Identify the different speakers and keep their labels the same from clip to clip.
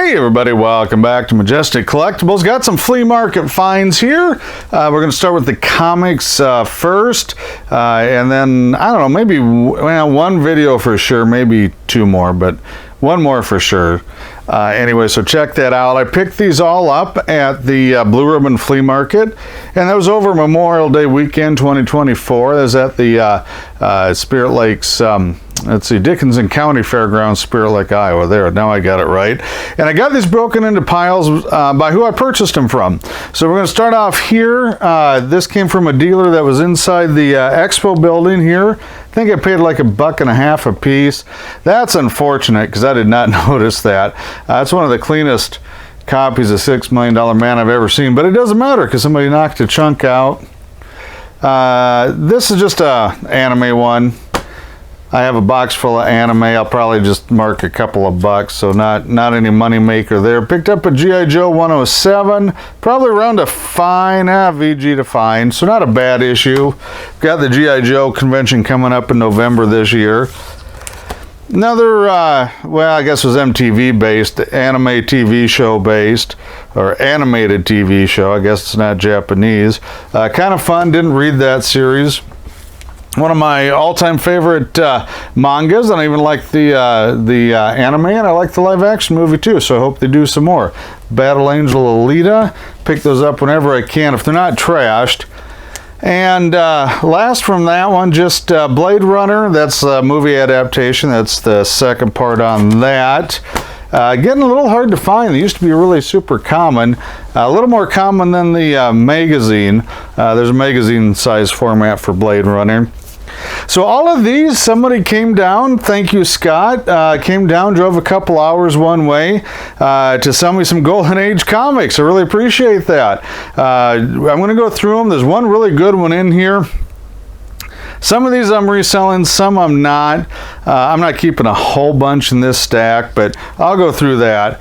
Speaker 1: Hey everybody, welcome back to Majestic Collectibles. Got some flea market finds here. We're going to start with the comics first, and then, I don't know, maybe one video for sure, maybe two more, but one more for sure. Anyway, so check that out. I picked these all up at the Blue Ribbon Flea Market, and that was over Memorial Day weekend 2024. That was at the Spirit Lakes, let's see, Dickinson County Fairgrounds, Spirit Lake, Iowa. There, now I got it right. And I got these broken into piles by who I purchased them from. So we're going to start off here. This came from a dealer that was inside the Expo building here. I think I paid like $1.50 a piece. That's unfortunate because I did not notice that. It's one of the cleanest copies of $6 Million Man I've ever seen, but it doesn't matter because somebody knocked a chunk out. This is just a anime one. I have a box full of anime. I'll probably just mark a couple of bucks, so not any money maker there. Picked up a G.I. Joe 107, probably around a fine, VG to fine, so not a bad issue. Got the G.I. Joe convention coming up in November this year. Another, well, I guess it was MTV based, anime TV show based, or animated TV show. I guess it's not Japanese. Kind of fun, didn't read that series. One of my all-time favorite mangas, and I even like the anime, and I like the live-action movie too, so I hope they do some more. Battle Angel Alita, pick those up whenever I can if they're not trashed. And last from that one, just Blade Runner. That's a movie adaptation. That's the second part on that. Getting a little hard to find. They used to be really super common. A little more common than the magazine. There's a magazine size format for Blade Runner. So all of these, somebody came down, thank you Scott, came down, drove a couple hours one way to sell me some Golden Age comics. I really appreciate that. I'm going to go through them. There's one really good one in here. Some of these I'm reselling, some I'm not. I'm not keeping a whole bunch in this stack, but I'll go through that.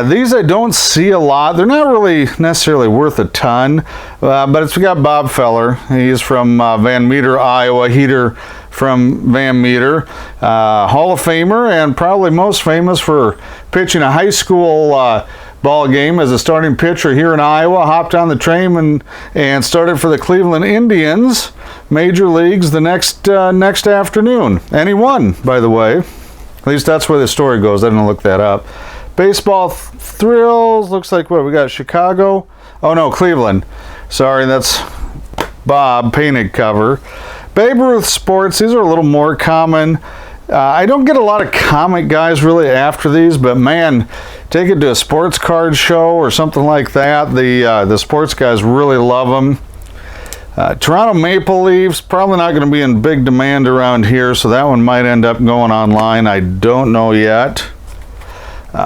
Speaker 1: These I don't see a lot. They're not really necessarily worth a ton, but we got Bob Feller. He's from Van Meter, Iowa. Heater from Van Meter. Hall of Famer, and probably most famous for pitching a high school ball game as a starting pitcher here in Iowa. Hopped on the train and started for the Cleveland Indians major leagues the next afternoon, and he won, by the way. At least that's where the story goes. I didn't look that up. Baseball thrills, looks like what we got, Chicago, oh no, Cleveland, sorry, that's Bob, painted cover. Babe Ruth sports, these are a little more common. I don't get a lot of comic guys really after these, but man, take it to a sports card show or something like that. The sports guys really love them. Toronto Maple Leafs, probably not going to be in big demand around here, so that one might end up going online. I don't know yet.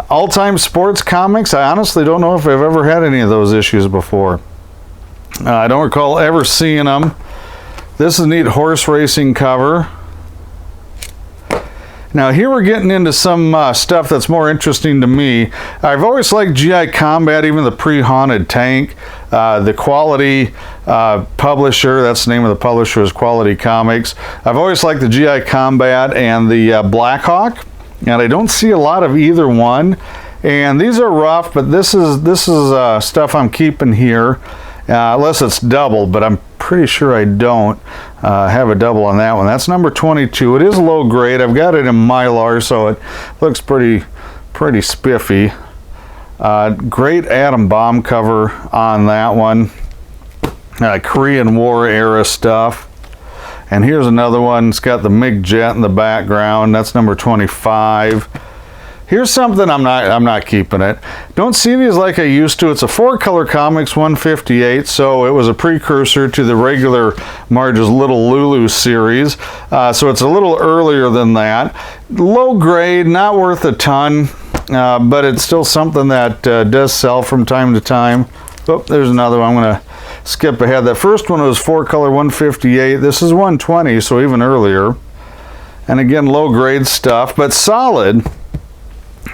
Speaker 1: All-time sports comics, I honestly don't know if I've ever had any of those issues before. I don't recall ever seeing them. This is a neat horse racing cover. Now here we're getting into some stuff that's more interesting to me. I've always liked GI Combat, even the pre-haunted tank. The Quality publisher, that's the name of the publisher, is Quality Comics. I've always liked the GI Combat and the Blackhawk, and I don't see a lot of either one. And these are rough, but this is stuff I'm keeping here, unless it's double, but I'm pretty sure I don't have a double on that one. That's number 22. It is low grade. I've got it in Mylar, so it looks pretty spiffy. Great atom bomb cover on that one. Korean War era stuff. And here's another one. It's got the MiG jet in the background. That's number 25. Here's something I'm not keeping it. Don't see these like I used to. It's a 4-color comics 158, so it was a precursor to the regular Marge's Little Lulu series. So it's a little earlier than that. Low grade, not worth a ton, but it's still something that does sell from time to time. Oh, there's another one. I'm going to skip ahead. That first one was 4-color 158. This is 120, so even earlier. And again, low grade stuff, but solid.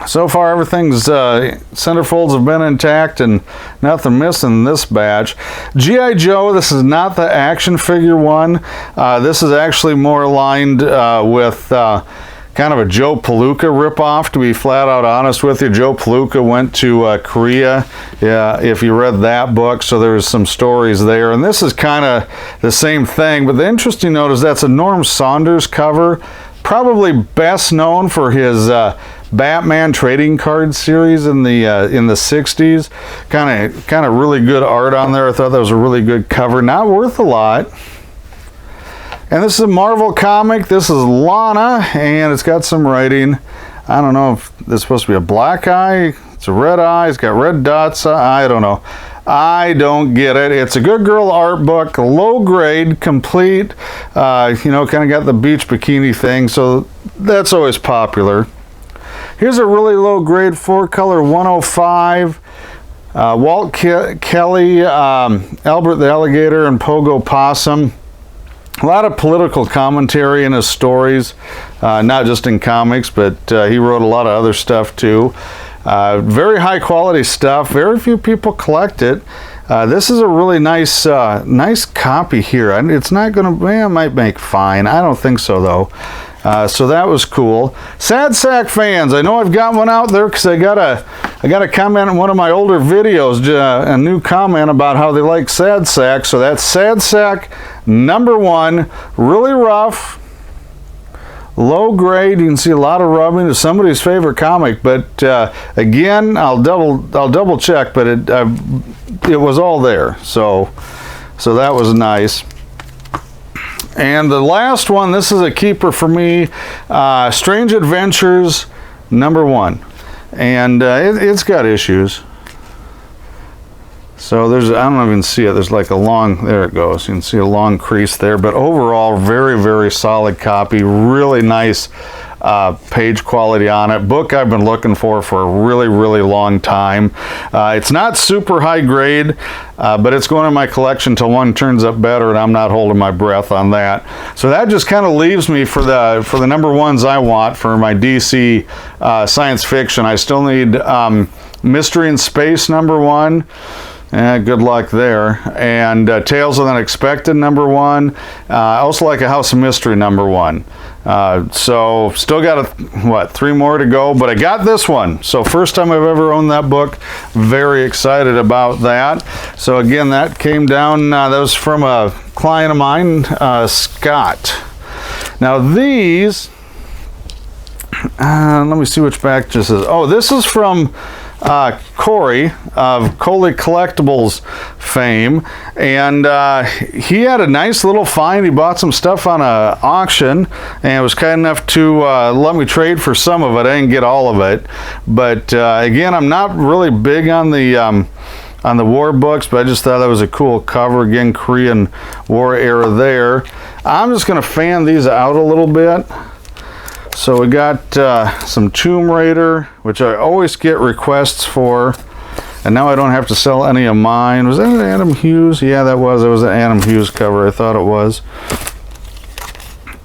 Speaker 1: So far, everything's centerfolds have been intact and nothing missing in this batch. G.I. Joe, this is not the action figure one. This is actually more aligned with kind of a Joe Palooka ripoff, to be flat out honest with you. Joe Palooka went to Korea, if you read that book, so there's some stories there. And this is kind of the same thing, but the interesting note is that's a Norm Saunders cover, probably best known for his Batman trading card series in the 60s. Kind of really good art on there. I thought that was a really good cover. Not worth a lot. And this is a Marvel comic. This is Lana, and it's got some writing. I don't know if this is supposed to be a black eye. It's a red eye. It's got red dots. I don't know. I don't get it. It's a good girl art book, low grade, complete. You know, kind of got the beach bikini thing, so that's always popular. Here's a really low grade 4-color 105. Walt Kelly, Albert the Alligator, and Pogo Possum. A lot of political commentary in his stories, not just in comics, but he wrote a lot of other stuff too. Very high quality stuff. Very few people collect it. This is a really nice copy here. It's not going to, it might make fine. I don't think so though. So that was cool. Sad Sack fans, I know I've got one out there because I got a comment in one of my older videos, a new comment about how they like Sad Sack. So that's Sad Sack #1, really rough, low grade. You can see a lot of rubbing. It's somebody's favorite comic, but again, I'll double check, but it was all there. So that was nice. And the last one, this is a keeper for me, Strange Adventures #1. And it's got issues. So there's, I don't even see it, there's like a long, there it goes. You can see a long crease there, but overall, very, very solid copy. Really nice page quality on it. Book I've been looking for a really, really long time. It's not super high grade, but it's going in my collection till one turns up better, and I'm not holding my breath on that. So that just kind of leaves me for the #1s I want for my DC science fiction. I still need Mystery in Space #1. Good luck there. And Tales of the Unexpected #1. I also like A House of Mystery #1. So still got 3 more to go, but I got this one. So first time I've ever owned that book. Very excited about that. So again, that came down, that was from a client of mine, Scott. Now these, let me see which back this is. Oh, this is from Corey of Collectibles fame, and he had a nice little find. He bought some stuff on a auction and was kind enough to let me trade for some of it. I didn't get all of it, but again, I'm not really big on the war books, but I just thought that was a cool cover. Again, Korean War era there. I'm just going to fan these out a little bit. So we got some Tomb Raider, which I always get requests for, and now I don't have to sell any of mine. Was that an Adam Hughes? Yeah, that was. It was an Adam Hughes cover. I thought it was.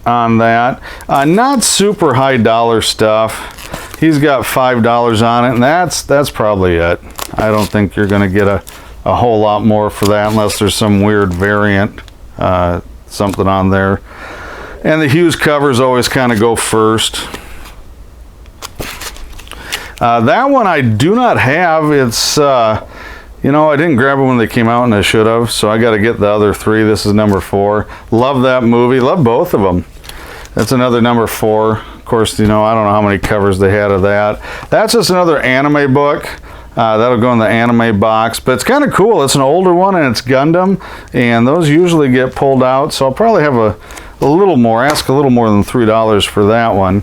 Speaker 1: On that, not super high dollar stuff. He's got $5 on it, and that's probably it. I don't think you're going to get a whole lot more for that unless there's some weird variant, something on there. And the Hughes covers always kind of go first. That one I do not have. It's, you know, I didn't grab them when they came out, and I should have, so I got to get the other 3. This is #4. Love that movie. Love both of them. That's another #4. Of course, you know, I don't know how many covers they had of that. That's just another anime book. That'll go in the anime box, but it's kind of cool. It's an older one, and it's Gundam, and those usually get pulled out, so I'll probably have a little more, ask a little more than $3 for that one.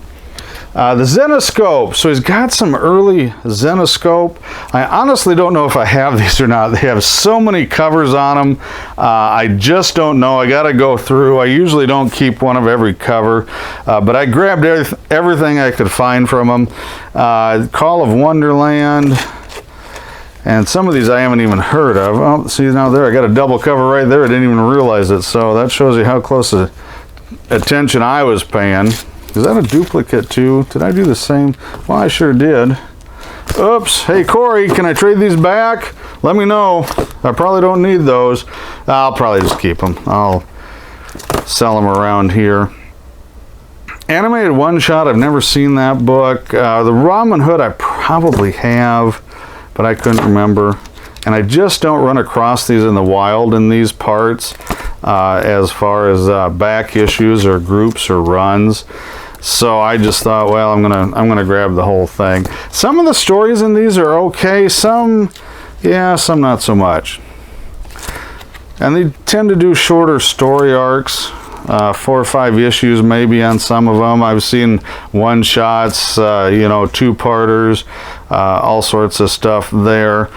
Speaker 1: The Zenoscope. So he's got some early Zenoscope. I honestly don't know if I have these or not. They have so many covers on them. I just don't know. I got to go through. I usually don't keep one of every cover, but I grabbed everything I could find from them. Call of Wonderland. And some of these I haven't even heard of. Oh, see now there, I got a double cover right there. I didn't even realize it. So that shows you how close attention I was paying. Is that a duplicate too? Did I do the same? Well, I sure did. Oops. Hey, Corey, can I trade these back? Let me know. I probably don't need those. I'll probably just keep them. I'll sell them around here. Animated One Shot, I've never seen that book. The Robin Hood I probably have, but I couldn't remember. And I just don't run across these in the wild in these parts as far as back issues or groups or runs. So I just thought, well, I'm gonna grab the whole thing. Some of the stories in these are okay. Some, yeah, some not so much. And they tend to do shorter story arcs. 4 or 5 issues maybe on some of them. I've seen one-shots, you know, 2-parters, all sorts of stuff there.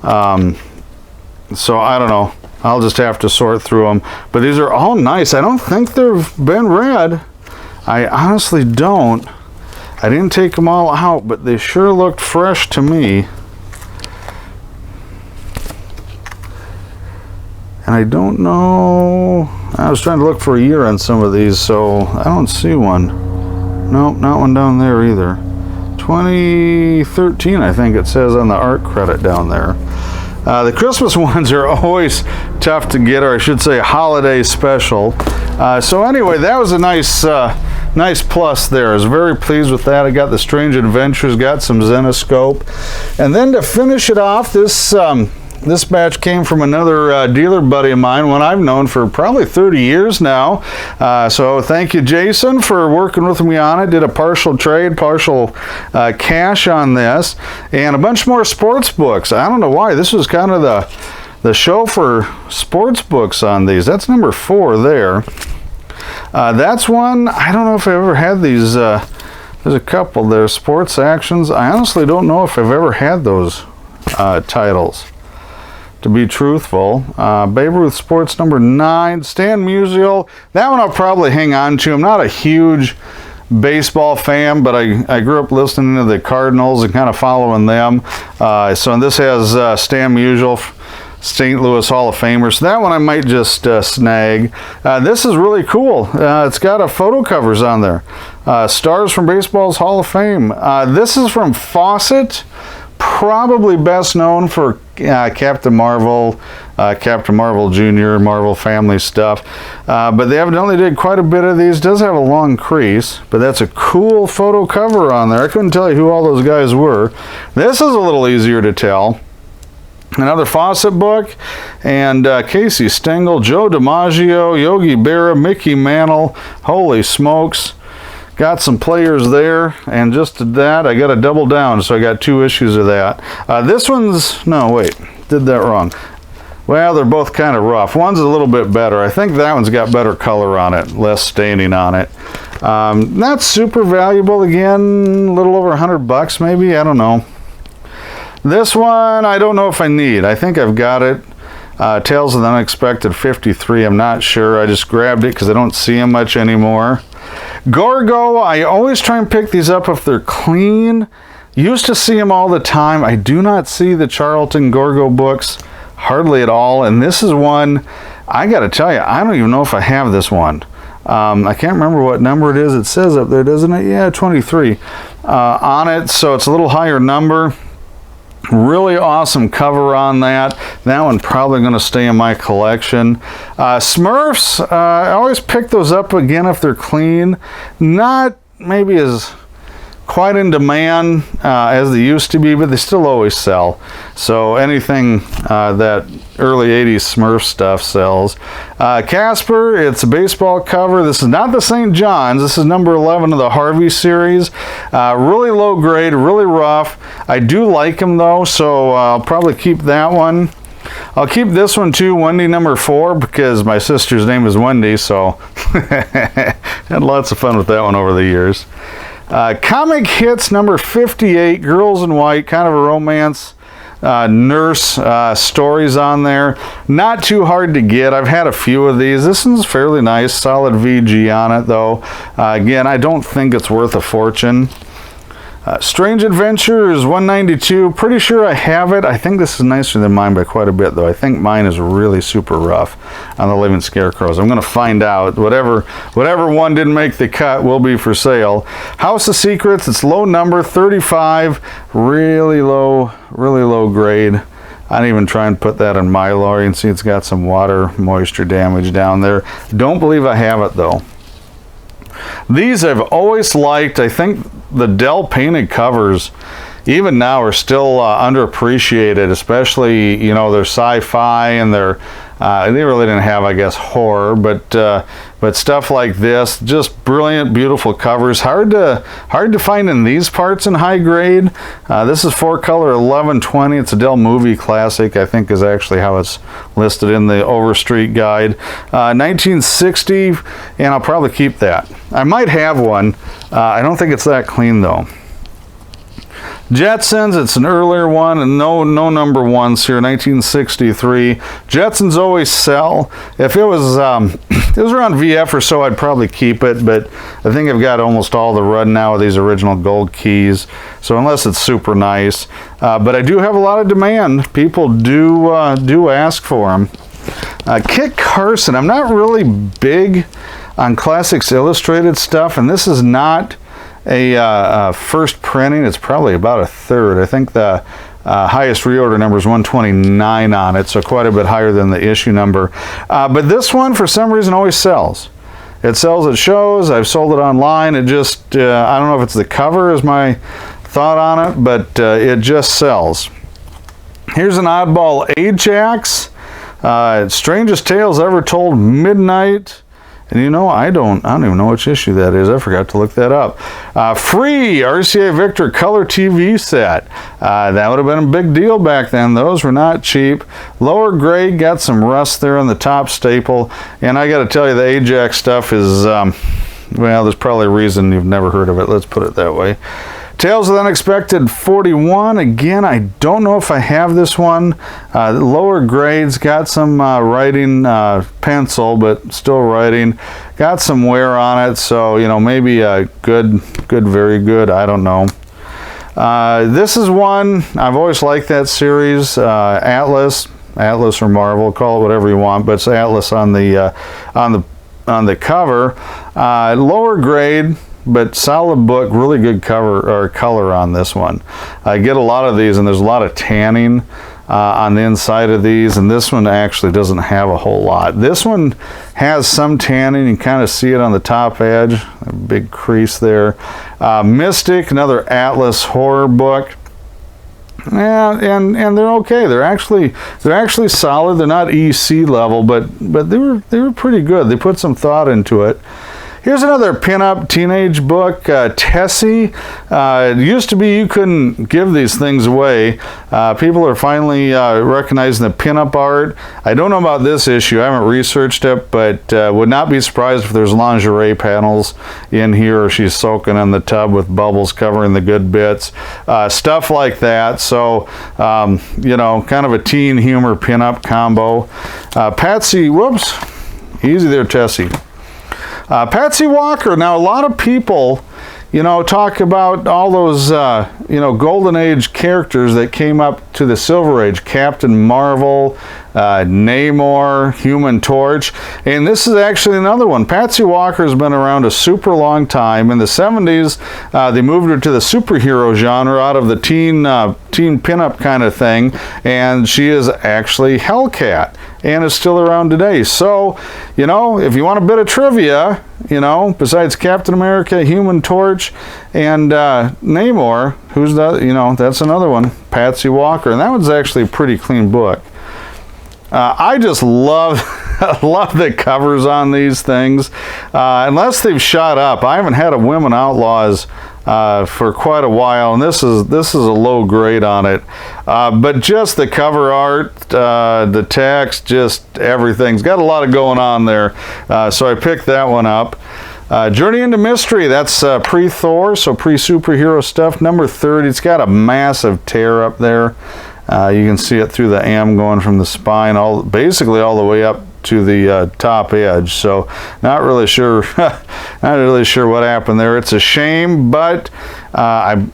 Speaker 1: So I don't know. I'll just have to sort through them. But these are all nice. I don't think they've been read. I honestly don't. I didn't take them all out, but they sure looked fresh to me. And I don't know. I was trying to look for a year on some of these, so I don't see one. Nope, not one down there either. 2013, I think it says on the art credit down there. The Christmas ones are always tough to get, or I should say holiday special. So anyway, that was a nice nice plus there. I was very pleased with that. I got the Strange Adventures, got some Zenoscope. And then to finish it off, this batch came from another dealer buddy of mine, one I've known for probably 30 years now. So thank you, Jason, for working with me on it. Did a partial trade, partial cash on this, and a bunch more sports books. I don't know why. This was kind of the show for sports books on these. That's number 4 there. That's one, I don't know if I ever had these. There's a couple there, Sports Actions. I honestly don't know if I've ever had those titles, to be truthful. Babe Ruth Sports number 9, Stan Musial. That one I'll probably hang on to. I'm not a huge baseball fan, but I grew up listening to the Cardinals and kind of following them. So this has Stan Musial, St. Louis Hall of Famer. So that one I might just snag. This is really cool. It's got a photo covers on there. Stars from Baseball's Hall of Fame. This is from Fawcett. Probably best known for Captain Marvel, Captain Marvel Jr., Marvel Family stuff. But they evidently did quite a bit of these. Does have a long crease, but that's a cool photo cover on there. I couldn't tell you who all those guys were. This is a little easier to tell. Another Fawcett book, and Casey Stengel, Joe DiMaggio, Yogi Berra, Mickey Mantle. Holy smokes. Got some players there, and just to that, I got a double down, so I got 2 issues of that. This one's, no, wait, did that wrong. Well, they're both kind of rough. One's a little bit better. I think that one's got better color on it, less staining on it. Not super valuable, again, a little over $100 maybe, I don't know. This one, I don't know if I need. I think I've got it. Tales of the Unexpected 53, I'm not sure. I just grabbed it because I don't see them much anymore. Gorgo, I always try and pick these up if they're clean. Used to see them all the time. I do not see the Charlton Gorgo books hardly at all. And this is one, I got to tell you, I don't even know if I have this one. I can't remember what number it is. It says up there, doesn't it? Yeah, 23 on it. So it's a little higher number. Really awesome cover on that. That one probably going to stay in my collection. Smurfs, I always pick those up again if they're clean. Not maybe as quite in demand as they used to be, but they still always sell. So anything that early 80s Smurf stuff sells. Casper, it's a baseball cover. This is not the St. John's. This is number 11 of the Harvey series. Really low grade, really rough. I do like them though, so I'll probably keep that one. I'll keep this one too, Wendy number 4, because my sister's name is Wendy, so had lots of fun with that one over the years. Comic Hits number 58, Girls in White, kind of a romance nurse stories on there. Not too hard to get. I've had a few of these. This one's fairly nice, solid VG on it though. Again, I don't think it's worth a fortune. Strange Adventures 192, pretty sure I have it. I think this is nicer than mine by quite a bit though. I think mine is really super rough on the Living Scarecrows. I'm going to find out. Whatever one didn't make the cut will be for sale. House of Secrets, it's low number, 35, really low grade. I didn't even try and put that in Mylar. You can see it's got some water moisture damage down there. Don't believe I have it though. These I've always liked. I think the Dell painted covers, even now, are still underappreciated, especially, you know, their sci-fi and their, they really didn't have, I guess, horror, but stuff like this, just brilliant, beautiful covers. Hard to find in these parts in high grade. This is 4-color 1120. It's a Dell Movie Classic, I think is actually how it's listed in the Overstreet Guide. 1960, and I'll probably keep that. I might have one. I don't think it's that clean though. Jetsons, it's an earlier one, and no number ones here, 1963. Jetsons always sell. If it was around VF or so, I'd probably keep it, but I think I've got almost all the run now of these original gold keys, so unless it's super nice. But I do have a lot of demand. People do ask for them. Kit Carson, I'm not really big on Classics Illustrated stuff, and this is not a first printing. It's probably about a third. I think the highest reorder number is 129 on it, so quite a bit higher than the issue number. But this one, for some reason, always sells. It sells at shows. I've sold it online. It just, I don't know if it's the cover is my thought on it, but it just sells. Here's an oddball Ajax. Strangest Tales Ever Told Midnight. And you know, I don't even know which issue that is. I forgot to look that up. Free RCA Victor color TV set. That would have been a big deal back then. Those were not cheap. Lower grade, got some rust there on the top staple. And I got to tell you, the Ajax stuff is, well, there's probably a reason you've never heard of it. Let's put it that way. Tales of the Unexpected 41. Again, I don't know if I have this one. Lower grades, got some writing pencil, but still writing. Got some wear on it, so, you know, maybe a good, very good. I don't know. This is one, I've always liked that series. Atlas or Marvel, call it whatever you want, but it's Atlas on the cover. Lower grade, but solid book, really good cover or color on this one. I get a lot of these, and there's a lot of tanning on the inside of these, and this one actually doesn't have a whole lot. This one has some tanning. You can kind of see it on the top edge, a big crease there. Mystic, another Atlas horror book. Yeah, and they're okay. They're actually solid. They're not EC level, but they were pretty good. They put some thought into it. Here's another pinup teenage book, Tessie. It used to be you couldn't give these things away. People are finally recognizing the pinup art. I don't know about this issue. I haven't researched it, but would not be surprised if there's lingerie panels in here, or she's soaking in the tub with bubbles covering the good bits. Stuff like that. So, you know, kind of a teen humor pinup combo. Patsy, whoops, easy there, Tessie. Patsy Walker. Now, a lot of people, you know, talk about all those, you know, Golden Age characters that came up to the Silver Age. Captain Marvel, Namor, Human Torch, and this is actually another one. Patsy Walker has been around a super long time. In the 70s, they moved her to the superhero genre out of the teen pinup kind of thing, and she is actually Hellcat and is still around today. So, you know, if you want a bit of trivia, you know, besides Captain America, Human Torch, and Namor, who's that? You know, that's another one, Patsy Walker, and that one's actually a pretty clean book. I just love love the covers on these things, unless they've shot up. I haven't had a Women Outlaws for quite a while, and this is a low grade on it, but just the cover art, the text, just everything's got a lot of going on there, so I picked that one up. Journey into Mystery, that's pre-Thor, so pre-superhero stuff, number 30. It's got a massive tear up there. You can see it through the am going from the spine basically all the way up to the top edge. So not really sure what happened there. It's a shame, but I'm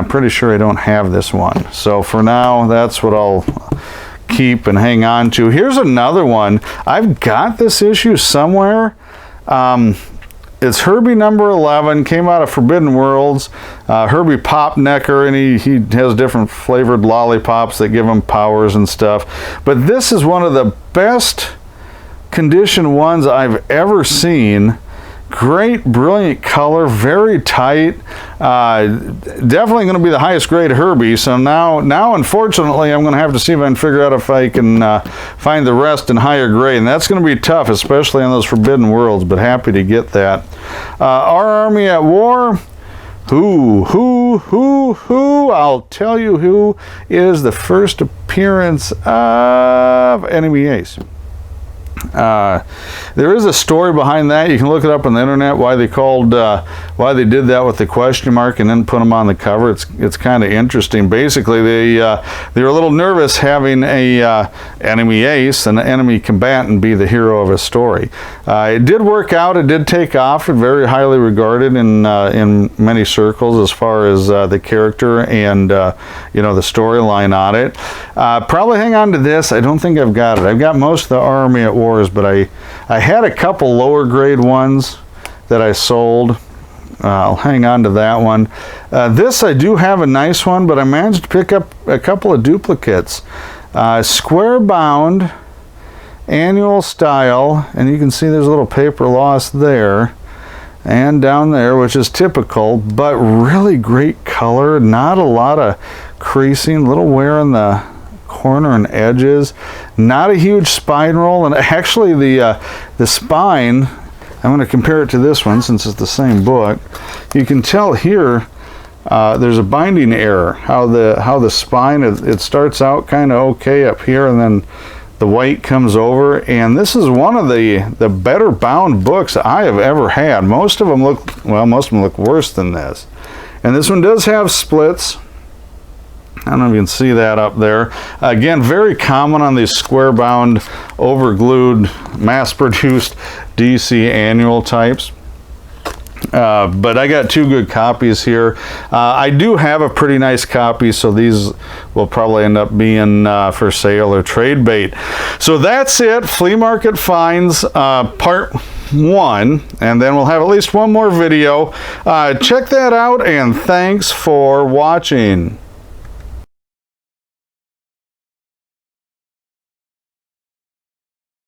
Speaker 1: pretty sure I don't have this one. So for now, that's what I'll keep and hang on to. Here's another one. I've got this issue somewhere. It's Herbie number 11, came out of Forbidden Worlds. Herbie Popnecker, and he has different flavored lollipops that give him powers and stuff. But this is one of the best condition ones I've ever seen. Great, brilliant color, very tight. Definitely going to be the highest grade Herbie. So now, unfortunately, I'm going to have to see if I can figure out if I can find the rest in higher grade. And that's going to be tough, especially on those Forbidden Worlds, but happy to get that. Our Army at War. Who? I'll tell you who is the first appearance of Enemy Ace. There is a story behind that. You can look it up on the internet why they did that with the question mark and then put them on the cover. It's kind of interesting. Basically, they were a little nervous having a enemy ace, an enemy combatant, be the hero of a story. It did work out. It did take off. Very highly regarded in many circles as far as the character and the storyline on it. Probably hang on to this. I don't think I've got it. I've got most of the Army at War, but I had a couple lower grade ones that I sold. I'll hang on to that one. This I do have a nice one, but I managed to pick up a couple of duplicates. Square bound, annual style, and you can see there's a little paper loss there and down there, which is typical, but really great color. Not a lot of creasing, little wear in the corner and edges, not a huge spine roll, and actually the spine, I'm going to compare it to this one since it's the same book. You can tell here there's a binding error, how the spine, it starts out kind of okay up here and then the white comes over, and this is one of the better bound books I have ever had. Most of them look worse than this, and this one does have splits. I don't know if you can see that up there. Again, very common on these square bound, overglued, mass-produced DC annual types. But I got two good copies here. I do have a pretty nice copy, so these will probably end up being for sale or trade bait. So that's it, Flea Market Finds Part 1, and then we'll have at least one more video. Check that out, and thanks for watching.